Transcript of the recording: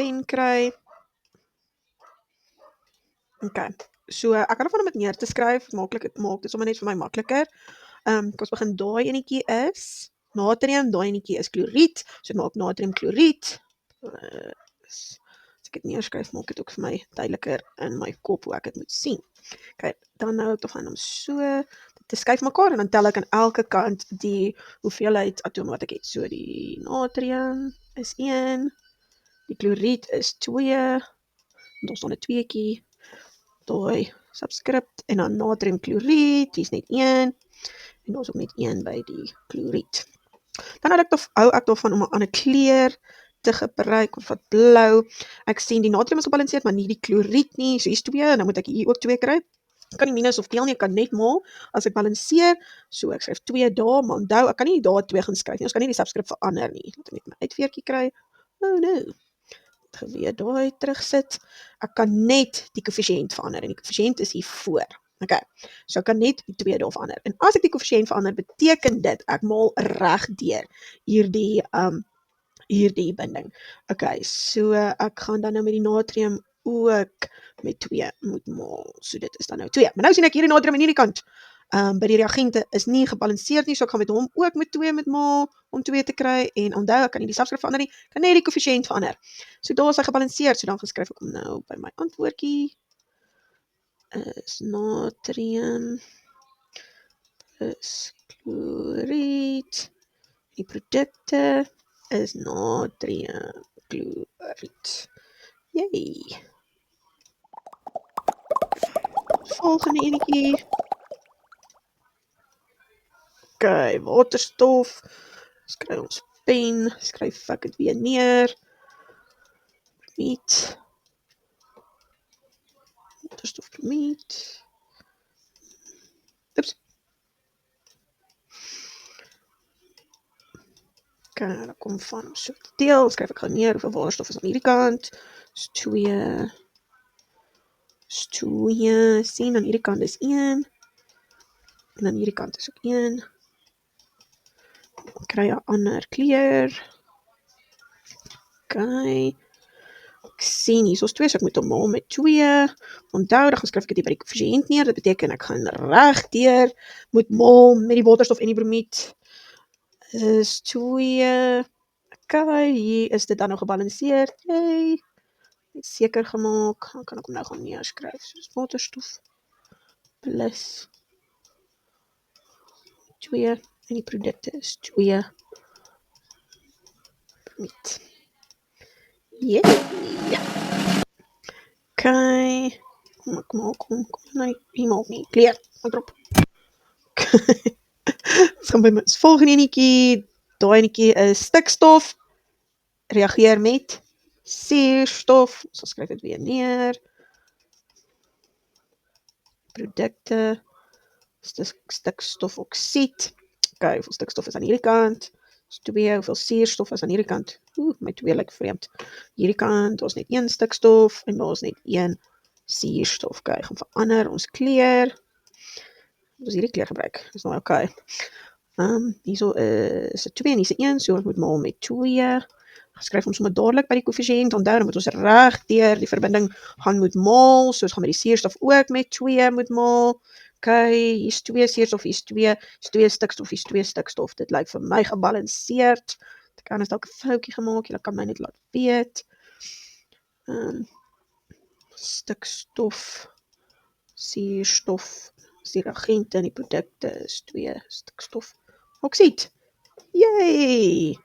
pen kry. Okay. So ek kan ervan om dit neer te skryf, maak dit sommer net vir my makliker. Kom ons begin, daai enetjie is natrium, daai enetjie is kloried, so maak natriumkloried. As ek dit neerskryf, maak dit ook vir my duideliker in my kop hoe ek dit moet sien. Okay, dan nou ek gaan om so te skuif mekaar en dan tel ek aan elke kant die hoeveelheid atome wat ek het. So die natrium is 1, die kloried is 2, en daar staan 'n tweeetjie, daai subscript en dan natriumkloried, dis net 1 en daar's ook net 1 by die kloried. Dan hou ek daarvan om 'n ander kleur te gebruik, of wat blou. Ek sien die natrium is gebalanseerd, maar nie die kloried nie. So hier's 2, en dan moet ek hier ook 2 kry. Ek kan nie minus of deel nie, ek kan net maal as ek balanseer. So ek skryf 2 daar, maar onthou, ek kan nie daar 2 gaan skryf nie. Ons kan nie die subscript verander nie. Laat ek net my uitveertjie kry. Oh no. Weer daai terugsit. Ek kan net die koëffisiënt verander en die koëffisiënt is hier voor. Okay. So ek kan net die 2 daar verander. En as ek die koëffisiënt verander, beteken dit ek maal reg deur hierdie binding. Okay, so ek gaan dan nou met die natrium ook met 2 moet maal. So dit is dan nou 2. Maar nou sien ek hier die natrium aan hierdie kant. By die reagente is nie gebalanseerd nie, so ek gaan met hom ook met 2 moet maal om 2 te kry. En onthou, ek kan nie die subscript verander nie, kan net die koëffisiënt verander. So daar is hy gebalanseerd, so dan geskryf ek hom nou by my antwoordjie. Is natrium plus kloried. Die produkte is natriumkloried. Yay! Volgende enetjie. Okay, waterstof. Skryf ons pen, skryf ek dit weer neer. Bromied. Waterstof bromied. Oeps. Okay, dan kom van so deel, skryf ek gou neer hoeveel waterstof is aan hierdie kant. Is 2. Sien aan hierdie kant is 1. En aan hierdie kant is ook 1. Dan kry jy 'n ander kleur. Okay. Ek sien hier is 2, so ek moet hom maal met 2. Onthou, dan gaan skryf ek dit by die koëffisiënt neer. Dit beteken ek gaan regdeur moet maal met die waterstof en die bromied. Is 2. Okay, hier is dit dan nou gebalanseer. Yay! Net seker gemaak. Dan kan ek hom nou gaan neerskryf. So dis waterstof plus 2 en die produkte is 2 bromied. Yay! Okay. Kom nou, hier maak nie. Kleur, drop. Ons gaan by my volgende enetjie. Daai enetjie is stikstof. Reageer met suurstof. So skryf dit weer neer. Produkte. Stikstofoksied. Okay, hoeveel stikstof is aan hierdie kant? Is 2. Hoeveel suurstof is aan hierdie kant? My 2 lyk vreemd. Hierdie kant, daar is net 1 stikstof en daar is net 1 suurstof. Okay, gaan verander ons kleur. Ons hierdie kleur gebruik. Dis nou okay. Hierso is 'n 2 en hier's 'n 1, so ons moet maal met 2. Skryf ons sommer dadelik by die koëffisiënt. Onthou, dan moet ons regdeur die verbinding gaan moet maal. So ons gaan met die suurstof ook met 2 moet maal. Okay, hier's 2 suurstof, hier's 2 stikstof, hier's 2 stikstof. Dit lyk vir my gebalanseerd. Ek kan dalk 'n foutjie gemaak, julle kan my net laat weet. Stikstof, suurstof, die reagente en die produkte is 2 stikstof oksied. Yay!